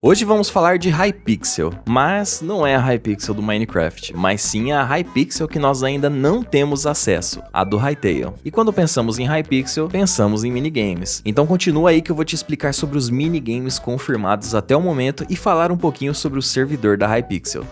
Hoje vamos falar de Hypixel, mas não é a Hypixel do Minecraft, mas sim a Hypixel que nós ainda não temos acesso, a do Hytale. E quando pensamos em Hypixel, pensamos em minigames. Então continua aí que eu vou te explicar sobre os minigames confirmados até o momento e falar um pouquinho sobre o servidor da Hypixel.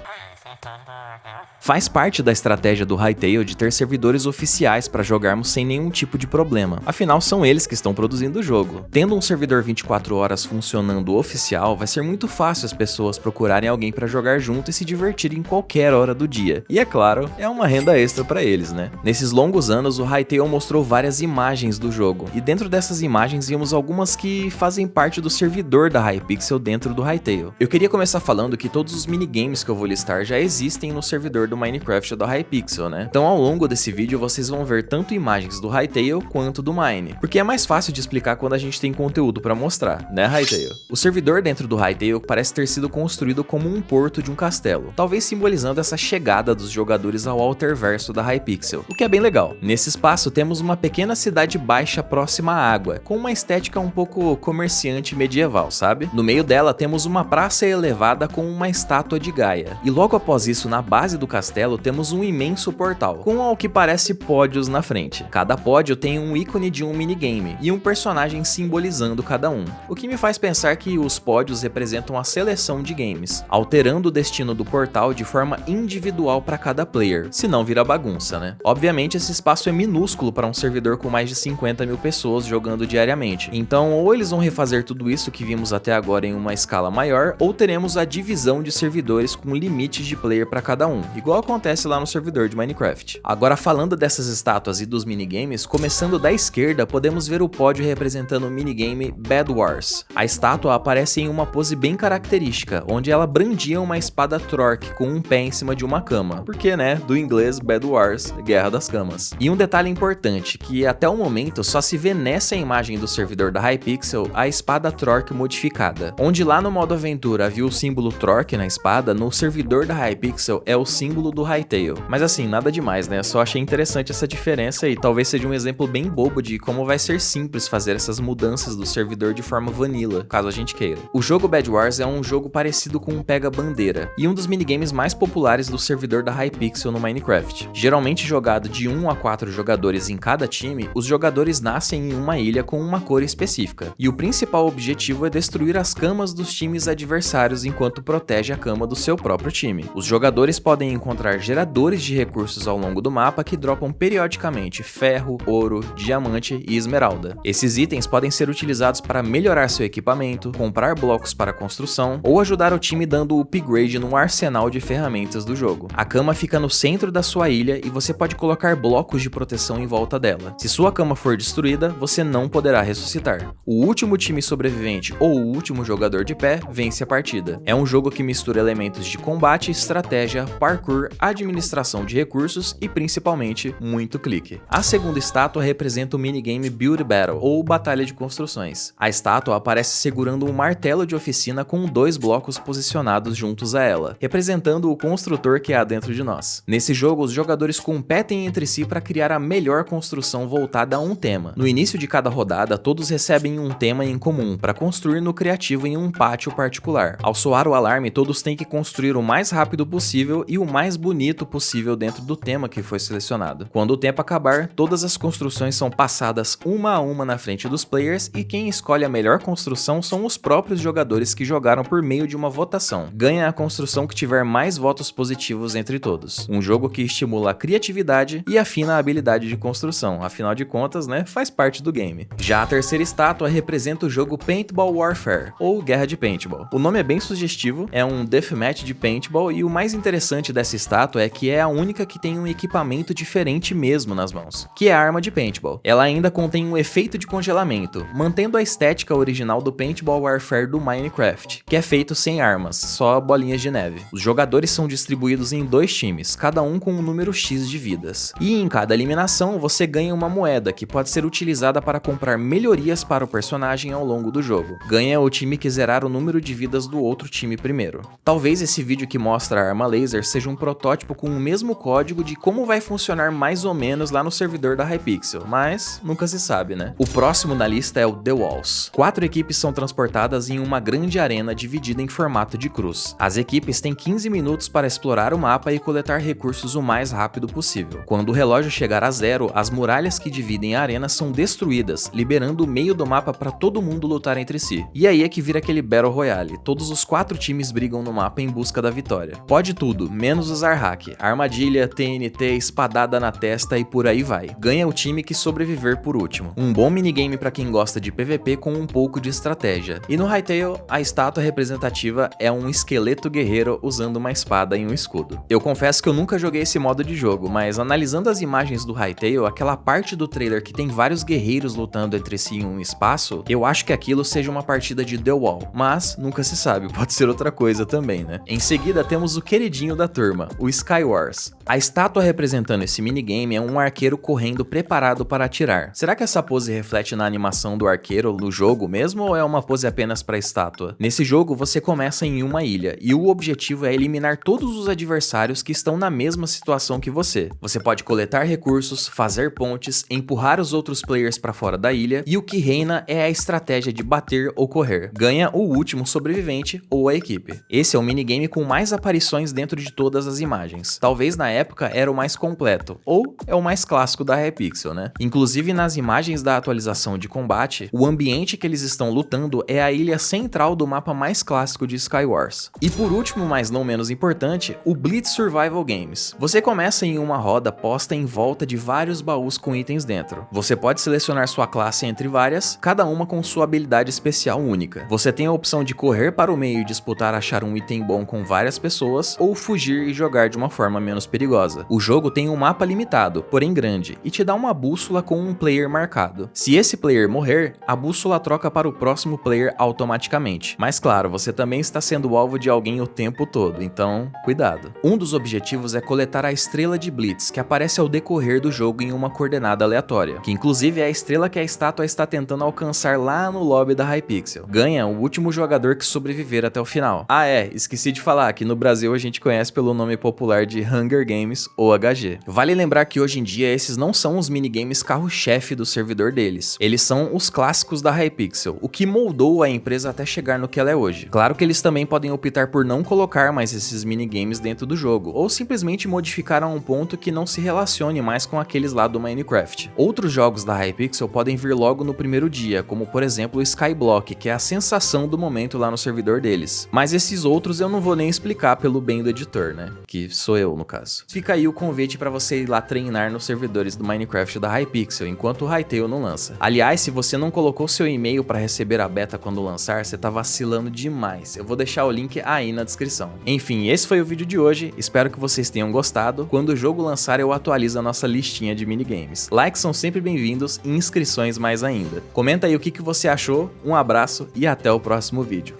Faz parte da estratégia do Hytale de ter servidores oficiais para jogarmos sem nenhum tipo de problema, afinal são eles que estão produzindo o jogo. Tendo um servidor 24 horas funcionando oficial, vai ser muito fácil as pessoas procurarem alguém para jogar junto e se divertirem em qualquer hora do dia. E é claro, é uma renda extra para eles, né? Nesses longos anos, o Hytale mostrou várias imagens do jogo, e dentro dessas imagens vimos algumas que fazem parte do servidor da Hypixel dentro do Hytale. Eu queria começar falando que todos os minigames que eu vou listar já existem no servidor do Minecraft da Hypixel, né? Então ao longo desse vídeo vocês vão ver tanto imagens do Hytale quanto do Mine, porque é mais fácil de explicar quando a gente tem conteúdo pra mostrar, né, Hytale? O servidor dentro do Hytale parece ter sido construído como um porto de um castelo, talvez simbolizando essa chegada dos jogadores ao Alterverso da Hypixel, o que é bem legal. Nesse espaço temos uma pequena cidade baixa próxima à água, com uma estética um pouco comerciante medieval, sabe? No meio dela temos uma praça elevada com uma estátua de Gaia, e logo após isso, na base do castelo, temos um imenso portal, com ao que parece pódios na frente. Cada pódio tem um ícone de um minigame, e um personagem simbolizando cada um, o que me faz pensar que os pódios representam a seleção de games, alterando o destino do portal de forma individual para cada player, senão vira bagunça, né? Obviamente esse espaço é minúsculo para um servidor com mais de 50 mil pessoas jogando diariamente, então ou eles vão refazer tudo isso que vimos até agora em uma escala maior, ou teremos a divisão de servidores com limites de player para cada um, igual acontece lá no servidor de Minecraft. Agora falando dessas estátuas e dos minigames, começando da esquerda, podemos ver o pódio representando o minigame Bed Wars. A estátua aparece em uma pose bem característica, onde ela brandia uma espada Trork com um pé em cima de uma cama, porque né, do inglês Bed Wars, Guerra das Camas. E um detalhe importante, que até o momento só se vê nessa imagem do servidor da Hypixel a espada Trork modificada, onde lá no modo aventura havia o símbolo Trork na espada, no servidor da Hypixel é o símbolo do Hytale. Mas assim, nada demais, né? Só achei interessante essa diferença e talvez seja um exemplo bem bobo de como vai ser simples fazer essas mudanças do servidor de forma vanilla, caso a gente queira. O jogo Bed Wars é um jogo parecido com um pega-bandeira, e um dos minigames mais populares do servidor da Hypixel no Minecraft. Geralmente jogado de 1 a 4 jogadores em cada time, os jogadores nascem em uma ilha com uma cor específica, e o principal objetivo é destruir as camas dos times adversários enquanto protege a cama do seu próprio time. Os jogadores podem encontrar geradores de recursos ao longo do mapa que dropam periodicamente ferro, ouro, diamante e esmeralda. Esses itens podem ser utilizados para melhorar seu equipamento, comprar blocos para construção ou ajudar o time dando upgrade no arsenal de ferramentas do jogo. A cama fica no centro da sua ilha e você pode colocar blocos de proteção em volta dela. Se sua cama for destruída, você não poderá ressuscitar. O último time sobrevivente ou o último jogador de pé vence a partida. É um jogo que mistura elementos de combate, estratégia, parkour, administração de recursos e principalmente muito clique. A segunda estátua representa o minigame Build Battle, ou Batalha de Construções. A estátua aparece segurando um martelo de oficina com 2 blocos posicionados juntos a ela, representando o construtor que há dentro de nós. Nesse jogo, os jogadores competem entre si para criar a melhor construção voltada a um tema. No início de cada rodada, todos recebem um tema em comum para construir no criativo em um pátio particular. Ao soar o alarme, todos têm que construir o mais rápido possível e o mais bonito possível dentro do tema que foi selecionado. Quando o tempo acabar, todas as construções são passadas uma a uma na frente dos players e quem escolhe a melhor construção são os próprios jogadores que jogaram por meio de uma votação. Ganha a construção que tiver mais votos positivos entre todos. Um jogo que estimula a criatividade e afina a habilidade de construção, afinal de contas, né, faz parte do game. Já a terceira estátua representa o jogo Paintball Warfare, ou Guerra de Paintball. O nome é bem sugestivo, é um deathmatch de paintball e o mais interessante dessa estátua é que é a única que tem um equipamento diferente mesmo nas mãos, que é a arma de paintball. Ela ainda contém um efeito de congelamento, mantendo a estética original do Paintball Warfare do Minecraft, que é feito sem armas, só bolinhas de neve. Os jogadores são distribuídos em 2 times, cada um com um número X de vidas. E em cada eliminação você ganha uma moeda que pode ser utilizada para comprar melhorias para o personagem ao longo do jogo. Ganha o time que zerar o número de vidas do outro time primeiro. Talvez esse vídeo que mostra a arma laser seja um protótipo com o mesmo código de como vai funcionar mais ou menos lá no servidor da Hypixel, mas nunca se sabe, né? O próximo na lista é o The Walls. 4 equipes são transportadas em uma grande arena dividida em formato de cruz. As equipes têm 15 minutos para explorar o mapa e coletar recursos o mais rápido possível. Quando o relógio chegar a 0, as muralhas que dividem a arena são destruídas, liberando o meio do mapa para todo mundo lutar entre si. E aí é que vira aquele Battle Royale. Todos os 4 times brigam no mapa em busca da vitória. Pode tudo, menos usar hack. Armadilha, TNT, espadada na testa e por aí vai. Ganha o time que sobreviver por último. Um bom minigame para quem gosta de PVP com um pouco de estratégia. E no Hytale, a estátua representativa é um esqueleto guerreiro usando uma espada e um escudo. Eu confesso que eu nunca joguei esse modo de jogo, mas analisando as imagens do Hytale, aquela parte do trailer que tem vários guerreiros lutando entre si em um espaço, eu acho que aquilo seja uma partida de The Wall, mas nunca se sabe, pode ser outra coisa também, né? Em seguida temos o queridinho da turma, o Skywars. A estátua representando esse minigame é um arqueiro correndo preparado para atirar. Será que essa pose reflete na animação do arqueiro no jogo mesmo ou é uma pose apenas para a estátua? Nesse jogo você começa em uma ilha e o objetivo é eliminar todos os adversários que estão na mesma situação que você. Você pode coletar recursos, fazer pontes, empurrar os outros players para fora da ilha e o que reina é a estratégia de bater ou correr. Ganha o último sobrevivente ou a equipe. Esse é o minigame com mais aparições dentro de todas as imagens. Talvez na época era o mais completo, ou é o mais clássico da Hypixel, né? Inclusive nas imagens da atualização de combate, o ambiente que eles estão lutando é a ilha central do mapa mais clássico de Skywars. E por último, mas não menos importante, o Blitz Survival Games. Você começa em uma roda posta em volta de vários baús com itens dentro. Você pode selecionar sua classe entre várias, cada uma com sua habilidade especial única. Você tem a opção de correr para o meio e disputar achar um item bom com várias pessoas, ou fugir e jogar de uma forma menos perigosa. O jogo tem um mapa limitado, porém grande, e te dá uma bússola com um player marcado. Se esse player morrer, a bússola troca para o próximo player automaticamente. Mas claro, você também está sendo alvo de alguém o tempo todo, então cuidado. Um dos objetivos é coletar a estrela de Blitz, que aparece ao decorrer do jogo em uma coordenada aleatória, que inclusive é a estrela que a estátua está tentando alcançar lá no lobby da Hypixel. Ganha o último jogador que sobreviver até o final. Ah é, esqueci de falar que no Brasil a gente conhece pelo nome popular de Hunger Games ou HG. Vale lembrar que hoje em dia esses não são os minigames carro-chefe do servidor deles. Eles são os clássicos da Hypixel, o que moldou a empresa até chegar no que ela é hoje. Claro que eles também podem optar por não colocar mais esses minigames dentro do jogo, ou simplesmente modificar a um ponto que não se relacione mais com aqueles lá do Minecraft. Outros jogos da Hypixel podem vir logo no primeiro dia, como por exemplo o Skyblock, que é a sensação do momento lá no servidor deles. Mas esses outros eu não vou nem explicar pelo bem do editor, né? Que sou eu no caso. Fica aí o convite para você ir lá treinar nos servidores do Minecraft da Hypixel, enquanto o Hytale não lança. Aliás, se você não colocou seu e-mail para receber a beta quando lançar, você tá vacilando demais. Eu vou deixar o link aí na descrição. Enfim, esse foi o vídeo de hoje, espero que vocês tenham gostado. Quando o jogo lançar eu atualizo a nossa listinha de minigames. Likes são sempre bem-vindos e inscrições mais ainda. Comenta aí o que você achou, um abraço e até o próximo vídeo.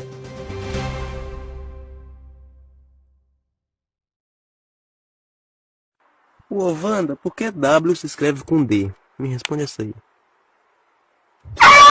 Ô, Wanda, por que W se escreve com D? Me responde essa aí.